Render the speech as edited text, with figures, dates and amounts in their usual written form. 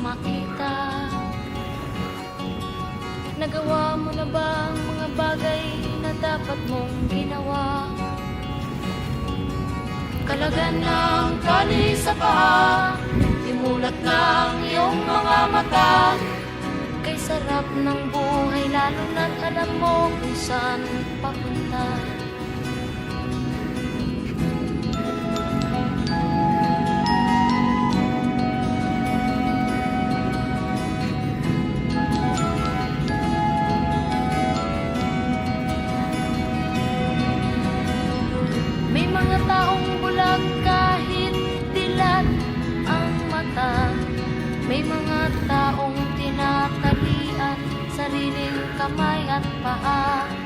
makita. Nagawa mo na ba ang mga bagay na dapat mong ginawa? Kalagan ng tali sa paa, imulat ng iyong mga mata. Kay sarap ng buhay lalo na't alam mo kung saan papunta. May mga taong bulag kahit dilat ang mata. May mga taong tinatalian sariling kamay at paa.